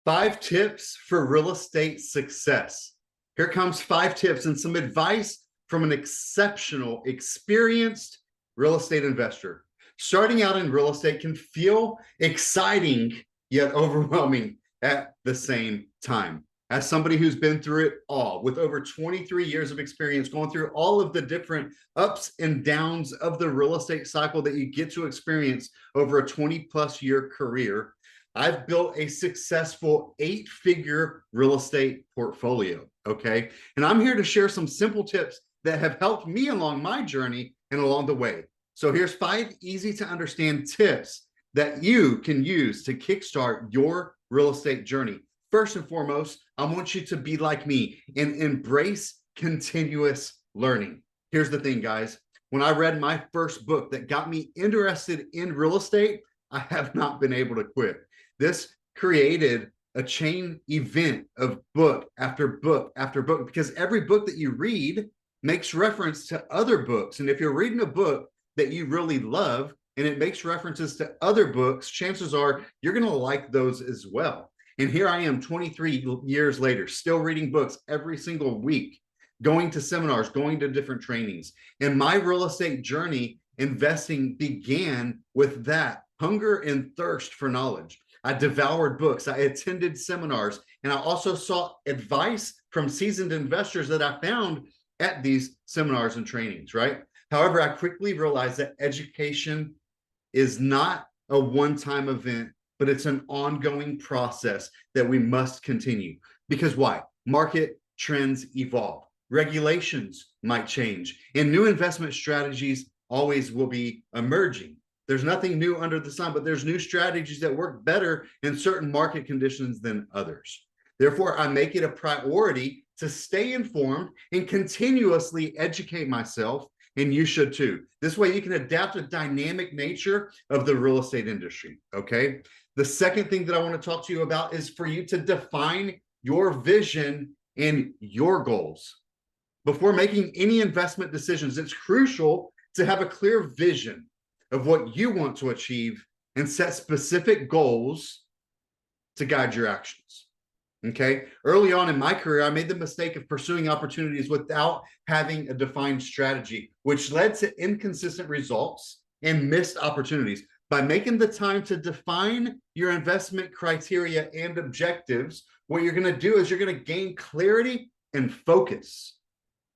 5 tips for real estate success. Here comes 5 tips and some advice from an exceptional, experienced real estate investor. Starting out in real estate can feel exciting yet overwhelming at the same time. As somebody who's been through it all, with over 23 years of experience, going through all of the different ups and downs of the real estate cycle that you get to experience over a 20+ year career, I've built a successful 8-figure real estate portfolio. Okay. And I'm here to share some simple tips that have helped me along my journey and along the way. So here's 5 easy to understand tips that you can use to kickstart your real estate journey. First and foremost, I want you to be like me and embrace continuous learning. Here's the thing, guys. When I read my first book that got me interested in real estate, I have not been able to quit. This created a chain event of book after book after book, because every book that you read makes reference to other books. And if you're reading a book that you really love and it makes references to other books, chances are you're going to like those as well. And here I am 23 years later, still reading books every single week, going to seminars, going to different trainings. And my real estate journey investing began with that hunger and thirst for knowledge. I devoured books, I attended seminars, and I also sought advice from seasoned investors that I found at these seminars and trainings, right? However, I quickly realized that education is not a one-time event, but it's an ongoing process that we must continue. Because why? Market trends evolve, regulations might change, and new investment strategies always will be emerging. There's nothing new under the sun, but there's new strategies that work better in certain market conditions than others. Therefore, I make it a priority to stay informed and continuously educate myself, and you should too. This way you can adapt to the dynamic nature of the real estate industry, okay? The second thing that I want to talk to you about is for you to define your vision and your goals. Before making any investment decisions, it's crucial to have a clear vision of what you want to achieve and set specific goals to guide your actions. Okay. Early on in my career, I made the mistake of pursuing opportunities without having a defined strategy, which led to inconsistent results and missed opportunities. By making the time to define your investment criteria and objectives, what you're going to do is you're going to gain clarity and focus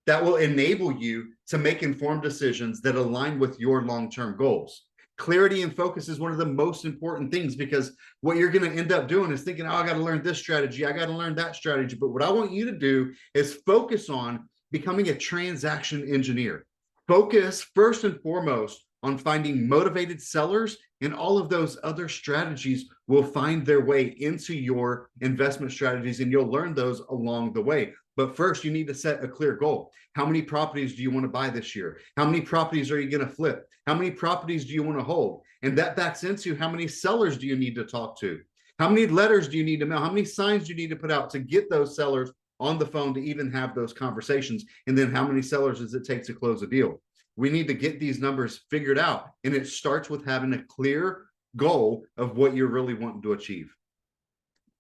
that will enable you to make informed decisions that align with your long-term goals. Clarity and focus is one of the most important things, because what you're going to end up doing is thinking, oh, I got to learn this strategy, I got to learn that strategy. But what I want you to do is focus on becoming a transaction engineer. Focus first and foremost on finding motivated sellers, and all of those other strategies will find their way into your investment strategies, and you'll learn those along the way. But first, you need to set a clear goal. How many properties do you want to buy this year? How many properties are you going to flip? How many properties do you want to hold? And that backs into how many sellers do you need to talk to? How many letters do you need to mail? How many signs do you need to put out to get those sellers on the phone to even have those conversations? And then how many sellers does it take to close a deal? We need to get these numbers figured out. And it starts with having a clear goal of what you're really wanting to achieve.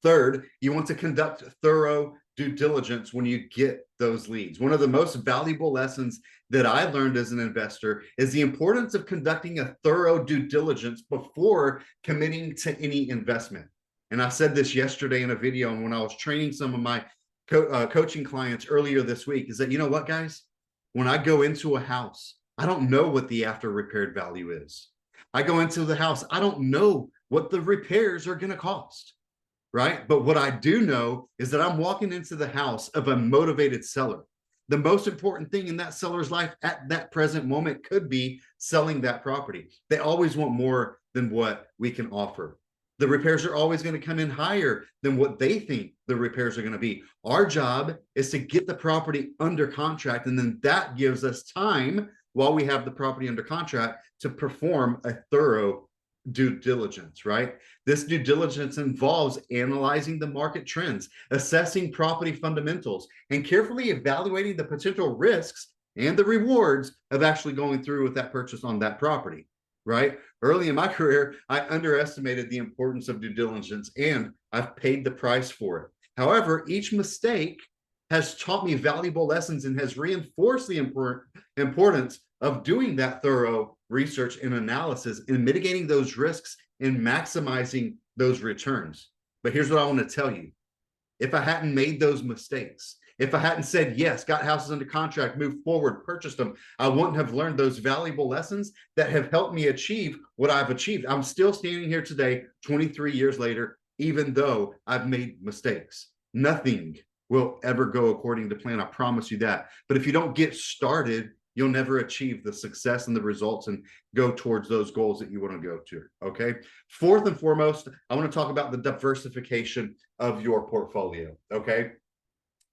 Third, you want to conduct thorough due diligence when you get those leads. One of the most valuable lessons that I learned as an investor is the importance of conducting a thorough due diligence before committing to any investment. And I said this yesterday in a video, and when I was training some of my coaching clients earlier this week, is that, you know what, guys? When I go into a house, I don't know what the after repaired value is. I go into the house, I don't know what the repairs are going to cost. Right? But what I do know is that I'm walking into the house of a motivated seller. The most important thing in that seller's life at that present moment could be selling that property. They always want more than what we can offer. The repairs are always going to come in higher than what they think the repairs are going to be. Our job is to get the property under contract, and then that gives us time while we have the property under contract to perform a thorough due diligence, right? This due diligence involves analyzing the market trends, assessing property fundamentals, and carefully evaluating the potential risks and the rewards of actually going through with that purchase on that property. right? Early in my career, I underestimated the importance of due diligence, and I've paid the price for it. However, each mistake has taught me valuable lessons and has reinforced the importance of doing that thorough research and analysis and mitigating those risks and maximizing those returns. But here's what I want to tell you. If I hadn't made those mistakes, if I hadn't said yes, got houses under contract, moved forward, purchased them, I wouldn't have learned those valuable lessons that have helped me achieve what I've achieved. I'm still standing here today, 23 years later, even though I've made mistakes. Nothing will ever go according to plan. I promise you that. But if you don't get started, you'll never achieve the success and the results and go towards those goals that you want to go to. Okay. Fourth and foremost, I want to talk about the diversification of your portfolio. Okay.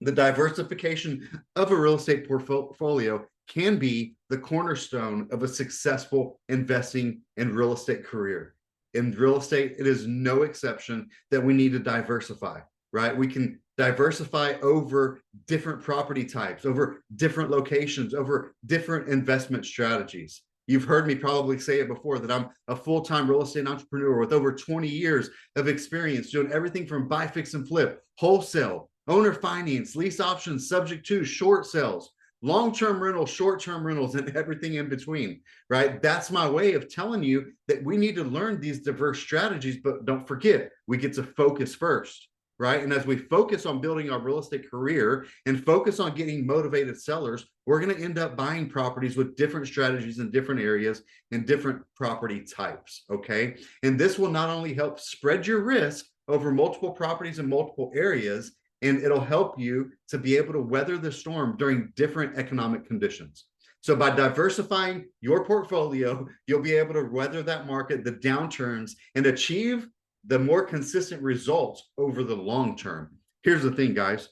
The diversification of a real estate portfolio can be the cornerstone of a successful investing and real estate career. In real estate, it is no exception that we need to diversify, right? We can diversify over different property types, over different locations, over different investment strategies. You've heard me probably say it before that I'm a full-time real estate entrepreneur with over 20 years of experience doing everything from buy, fix, and flip, wholesale, owner finance, lease options, subject to, short sales, long-term rentals, short-term rentals, and everything in between, right? That's my way of telling you that we need to learn these diverse strategies, but don't forget, we get to focus first, right? And as we focus on building our real estate career and focus on getting motivated sellers, we're going to end up buying properties with different strategies in different areas and different property types, okay? And this will not only help spread your risk over multiple properties in multiple areas, and it'll help you to be able to weather the storm during different economic conditions. So by diversifying your portfolio, you'll be able to weather that market, the downturns, and achieve the more consistent results over the long term. Here's the thing, guys.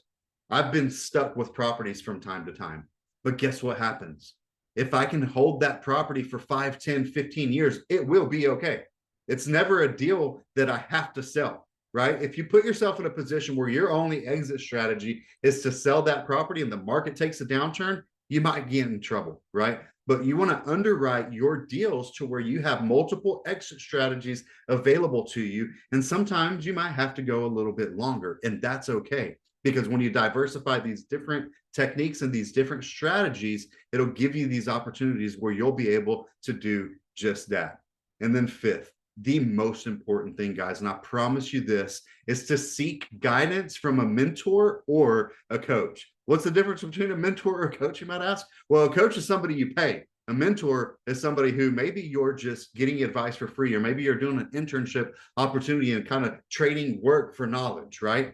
I've been stuck with properties from time to time, but guess what happens? If I can hold that property for 5, 10, 15 years, it will be okay. It's never a deal that I have to sell. Right? If you put yourself in a position where your only exit strategy is to sell that property and the market takes a downturn, you might get in trouble, right? But you want to underwrite your deals to where you have multiple exit strategies available to you. And sometimes you might have to go a little bit longer, and that's okay. Because when you diversify these different techniques and these different strategies, it'll give you these opportunities where you'll be able to do just that. And then fifth, the most important thing, guys, and I promise you this, is to seek guidance from a mentor or a coach. What's the difference between a mentor or a coach, you might ask? Well, a coach is somebody you pay. A mentor is somebody who maybe you're just getting advice for free, or maybe you're doing an internship opportunity and kind of trading work for knowledge, right?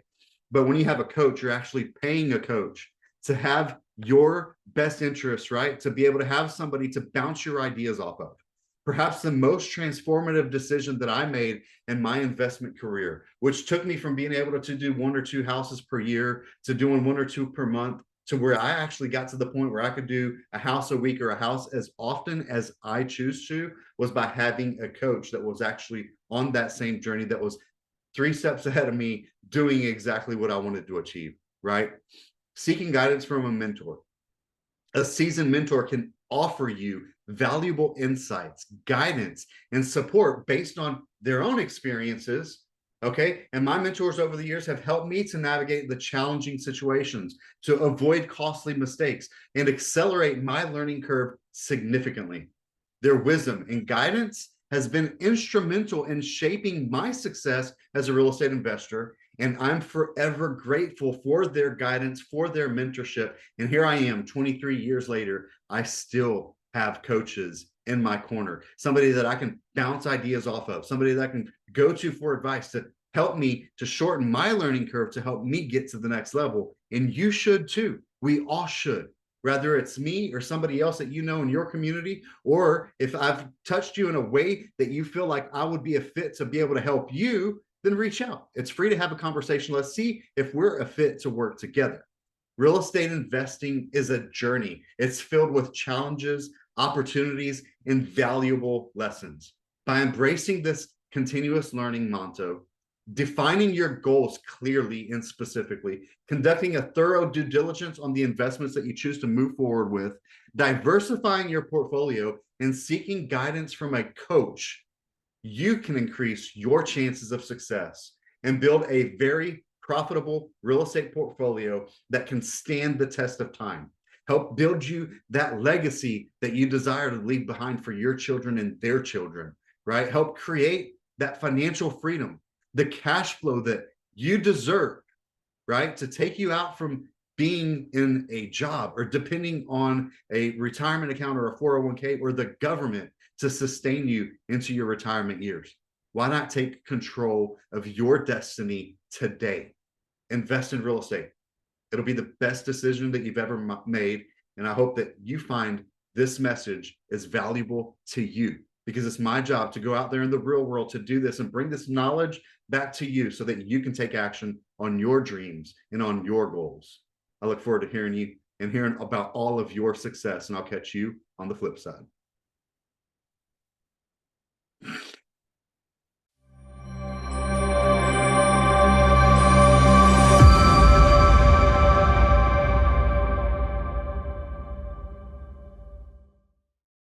But when you have a coach, you're actually paying a coach to have your best interests, right? To be able to have somebody to bounce your ideas off of. Perhaps the most transformative decision that I made in my investment career, which took me from being able to do 1 or 2 houses per year to doing 1 or 2 per month, to where I actually got to the point where I could do a house a week or a house as often as I choose to, was by having a coach that was actually on that same journey, that was 3 steps ahead of me, doing exactly what I wanted to achieve, right? Seeking guidance from a mentor. A seasoned mentor can offer you valuable insights, guidance, and support based on their own experiences. Okay. And my mentors over the years have helped me to navigate the challenging situations, to avoid costly mistakes, and accelerate my learning curve significantly. Their wisdom and guidance has been instrumental in shaping my success as a real estate investor. And I'm forever grateful for their guidance, for their mentorship. And here I am, 23 years later, I still have coaches in my corner, somebody that I can bounce ideas off of, somebody that I can go to for advice to help me to shorten my learning curve, to help me get to the next level. And you should too. We all should. Whether it's me or somebody else that you know in your community, or if I've touched you in a way that you feel like I would be a fit to be able to help you, then reach out. It's free to have a conversation. Let's see if we're a fit to work together. Real estate investing is a journey. It's filled with challenges, opportunities, and valuable lessons. By embracing this continuous learning motto, defining your goals clearly and specifically, conducting a thorough due diligence on the investments that you choose to move forward with, diversifying your portfolio, and seeking guidance from a coach, you can increase your chances of success and build a very profitable real estate portfolio that can stand the test of time. Help build you that legacy that you desire to leave behind for your children and their children, right? Help create that financial freedom, the cash flow that you deserve, right? To take you out from being in a job or depending on a retirement account or a 401k or the government to sustain you into your retirement years. Why not take control of your destiny today? Invest in real estate. It'll be the best decision that you've ever made. And I hope that you find this message is valuable to you, because it's my job to go out there in the real world to do this and bring this knowledge back to you so that you can take action on your dreams and on your goals. I look forward to hearing you and hearing about all of your success, and I'll catch you on the flip side.